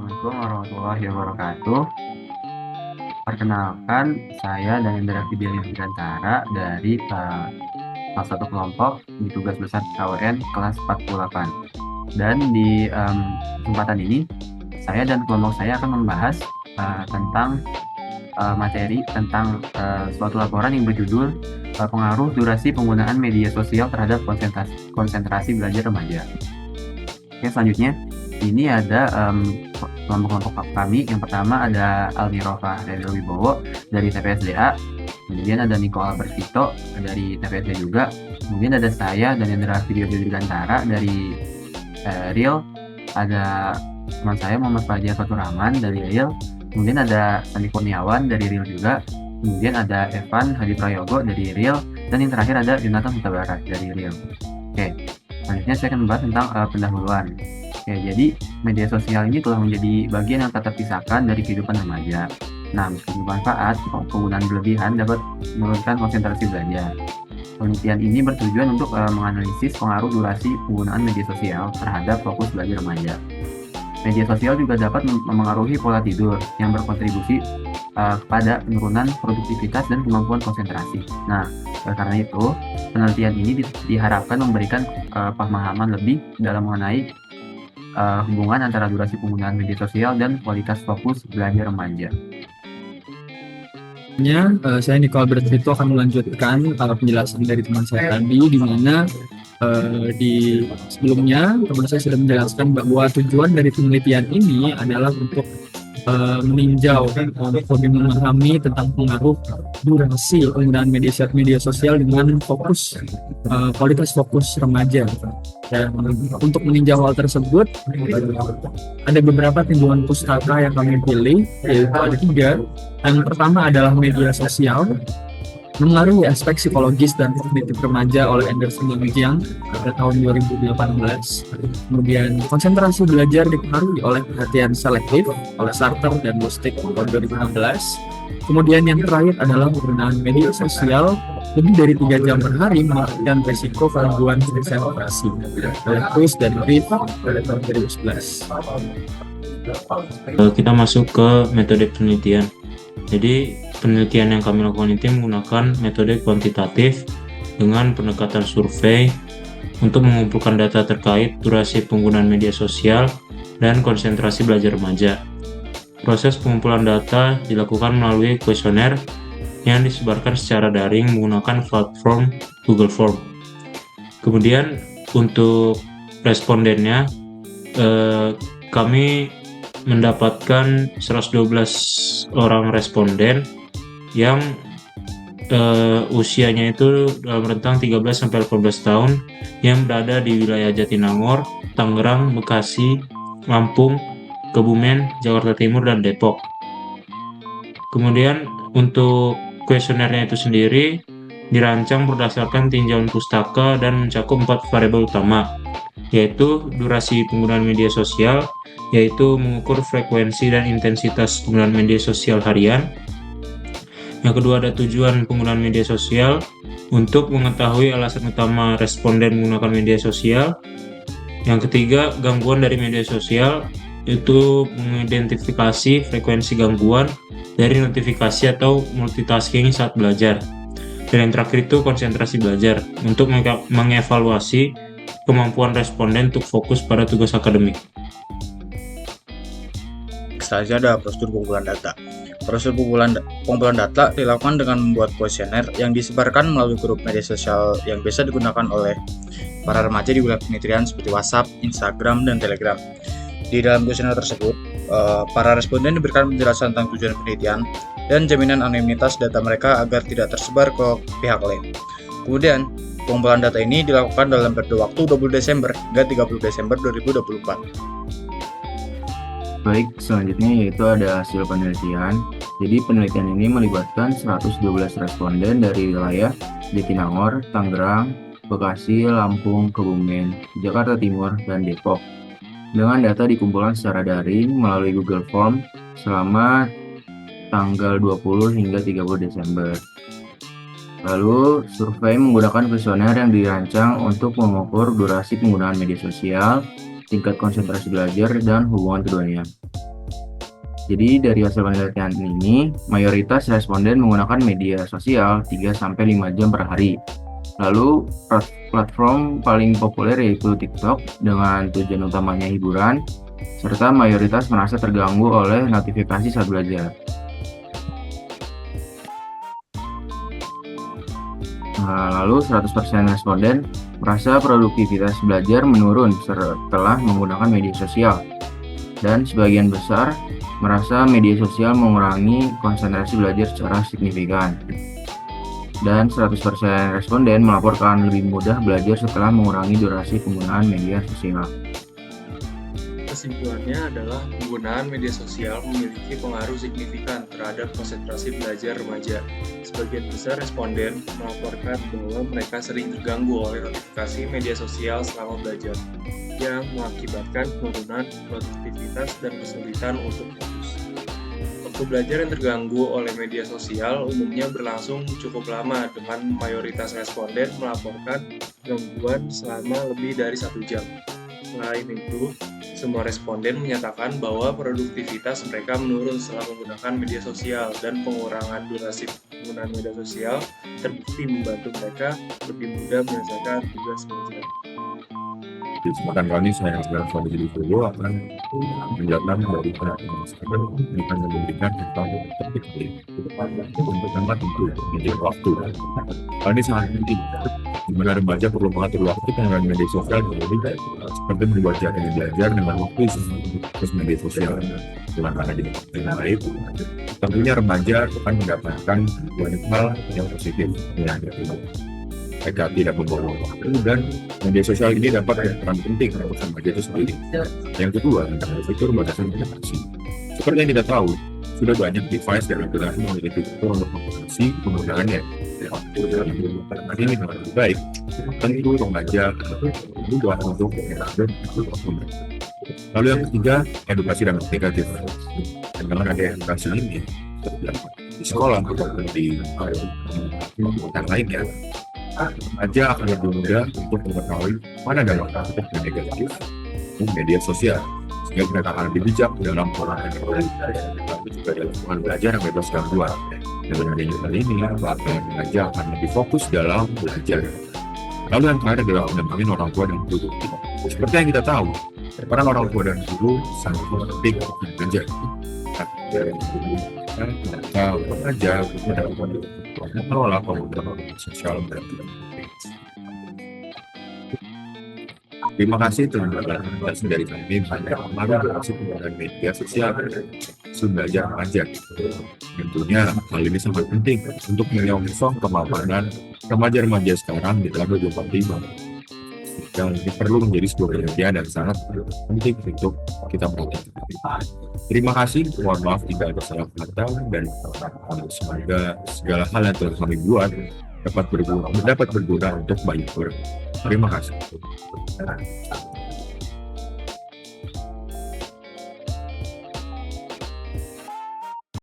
Assalamualaikum warahmatullahi wabarakatuh. Perkenalkan, saya Danendra Fidelia Dirgantara dari salah satu kelompok di tugas besar KWN kelas 48. Dan di kesempatan ini, saya dan kelompok saya akan membahas tentang materi tentang suatu laporan yang berjudul pengaruh durasi penggunaan media sosial terhadap konsentrasi belajar remaja. Oke, selanjutnya ini ada kelompok-kelompok kami. Yang pertama ada Almirova Rewil Wibowo dari TPSDA, kemudian ada Niko Albertito dari TPSDA juga, kemudian ada saya Danendra Fidelia Dirgantara dari RIL, ada teman saya Muhammad Fajar Fatur Rahman dari RIL, kemudian ada Sandi Kurniawan dari RIL juga, kemudian ada Evan Hadi Prayogo dari RIL, dan yang terakhir ada Yunatan Huta Barat dari RIL. Oke, selanjutnya saya akan membahas tentang pendahuluan. Oke, jadi media sosial ini telah menjadi bagian yang tak terpisahkan dari kehidupan remaja. Nah, meskipun bermanfaat, penggunaan berlebihan dapat menurunkan konsentrasi belajar. Penelitian ini bertujuan untuk menganalisis pengaruh durasi penggunaan media sosial terhadap fokus belajar remaja. Media sosial juga dapat memengaruhi pola tidur yang berkontribusi kepada penurunan produktivitas dan kemampuan konsentrasi. Nah, karena itu, penelitian ini diharapkan memberikan pemahaman lebih dalam mengenai hubungan antara durasi penggunaan media sosial dan kualitas fokus belajar remaja. Saya Niko Albertito akan melanjutkan penjelasan dari teman saya tadi, di mana di sebelumnya teman saya sudah menjelaskan bahwa tujuan dari penelitian ini adalah untuk meninjau, lebih memahami tentang pengaruh durasi penggunaan media sosial dengan fokus kualitas fokus remaja. Dan untuk meninjau hal tersebut, ada beberapa tinjauan pustaka yang kami pilih, yaitu ada 3. Yang pertama adalah media sosial mengaruhi aspek psikologis dan kognitif remaja oleh Anderson dan Jiang pada tahun 2018. Kemudian konsentrasi belajar dipengaruhi oleh perhatian selektif oleh Sartre dan Lustig tahun 2016. Kemudian yang terakhir adalah penggunaan media sosial lebih dari 3 jam per hari mematikan risiko gangguan konsentrasi oleh Cruz dan Reed pada tahun 2011. Kita masuk ke metode penelitian. Jadi penelitian yang kami lakukan itu menggunakan metode kuantitatif dengan pendekatan survei untuk mengumpulkan data terkait durasi penggunaan media sosial dan konsentrasi belajar remaja. Proses pengumpulan data dilakukan melalui kuesioner yang disebarkan secara daring menggunakan platform Google Form. Kemudian untuk respondennya, kami mendapatkan 112 orang responden yang usianya itu dalam rentang 13-18 tahun yang berada di wilayah Jatinangor, Tangerang, Bekasi, Lampung, Kebumen, Jakarta Timur, dan Depok. Kemudian untuk kuesionernya itu sendiri dirancang berdasarkan tinjauan pustaka dan mencakup 4 variabel utama, yaitu durasi penggunaan media sosial, yaitu mengukur frekuensi dan intensitas penggunaan media sosial harian. Yang kedua ada tujuan penggunaan media sosial untuk mengetahui alasan utama responden menggunakan media sosial. Yang ketiga, gangguan dari media sosial, itu mengidentifikasi frekuensi gangguan dari notifikasi atau multitasking saat belajar. Dan yang terakhir itu konsentrasi belajar untuk mengevaluasi kemampuan responden untuk fokus pada tugas akademik. Selanjutnya ada prosedur pengumpulan data. Prosedur pengumpulan data dilakukan dengan membuat kuesioner yang disebarkan melalui grup media sosial yang biasa digunakan oleh para remaja di wilayah penelitian seperti WhatsApp, Instagram, dan Telegram. Di dalam kuesioner tersebut, para responden diberikan penjelasan tentang tujuan penelitian dan jaminan anonimitas data mereka agar tidak tersebar ke pihak lain. Kemudian, pengumpulan data ini dilakukan dalam periode waktu 20 Desember hingga 30 Desember 2024. Baik, selanjutnya yaitu ada hasil penelitian. Jadi penelitian ini melibatkan 112 responden dari wilayah Jatinangor, Tangerang, Bekasi, Lampung, Kebumen, Jakarta Timur, dan Depok. Dengan data dikumpulkan secara daring melalui Google Form selama tanggal 20 hingga 30 Desember. Lalu, survei menggunakan kuesioner yang dirancang untuk mengukur durasi penggunaan media sosial, tingkat konsentrasi belajar, dan hubungan keduanya. Jadi dari hasil penelitian ini, mayoritas responden menggunakan media sosial 3-5 jam per hari. Lalu platform paling populer yaitu TikTok dengan tujuan utamanya hiburan, serta mayoritas merasa terganggu oleh notifikasi saat belajar. Lalu 100% responden merasa produktivitas belajar menurun setelah menggunakan media sosial. Dan sebagian besar merasa media sosial mengurangi konsentrasi belajar secara signifikan. Dan 100% responden melaporkan lebih mudah belajar setelah mengurangi durasi penggunaan media sosial. Kesimpulannya adalah penggunaan media sosial memiliki pengaruh signifikan terhadap konsentrasi belajar remaja. Sebagian besar responden melaporkan bahwa mereka sering terganggu oleh notifikasi media sosial selama belajar, yang mengakibatkan penurunan produktivitas dan kesulitan untuk fokus. Waktu belajar yang terganggu oleh media sosial umumnya berlangsung cukup lama, dengan mayoritas responden melaporkan gangguan selama lebih dari 1 jam. Selain itu, semua responden menyatakan bahwa produktivitas mereka menurun setelah menggunakan media sosial, dan pengurangan durasi penggunaan media sosial terbukti membantu mereka lebih mudah menyelesaikan tugas belajar. Di kesempatan kali saya Alfred jadi Video akan menjelaskan dari teman-teman sekalian akan memberikan tentang topik ini. Untuk pertama tentu menjadi waktu. Hal ini sangat penting. Di mana remaja perlu mengatur waktu penggunaan media sosial jadi seperti membuat jadwal belajar dengan waktu terus media sosial dengan cara dengan baik. Tentunya remaja akan mendapatkan banyak hal yang positif yang mereka tidak membawa waktu, dan media sosial ini dapat berperan penting untuk remaja itu sendiri. Yang kedua, tentang fitur batasan interaksi. Seperti yang kita tahu, sudah banyak device dan aplikasi memiliki fitur untuk membatasi penggunaannya. Ini dengan lebih baik, tentu remaja mudah untuk mengatur waktu. Lalu yang ketiga, edukasi dan negatif. Dan dengan ada edukasi ini, di sekolah atau di yang lainnya, remaja akan lebih mudah untuk mengetahui mana dampak positif dan negatif media sosial, sehingga mereka akan lebih bijak dalam penggunaan tapi juga dalam lingkungan belajar yang bebas gangguan. Dengan adanya hal ini, remaja akan lebih fokus dalam belajar. Lalu yang terakhir adalah mendampingi orang tua dan guru. Seperti yang kita tahu, peran orang tua dan guru sangat penting untuk belajar. Kita belajar untuk mengelola penggunaan sosial media. Terima kasih teman-teman dari kami pada pengaruh durasi penggunaan media sosial belajar remaja. Tentunya hal ini sangat penting untuk menyongsong kemapanan remaja-remaja sekarang di tahun 2045. Yang ini perlu menjadi sebuah perhatian dan sangat penting untuk kita perhatikan. Terima kasih, mohon maaf jika ada salah kata, dan semoga segala hal yang telah kami buat dapat berguna untuk banyak orang. Terima kasih.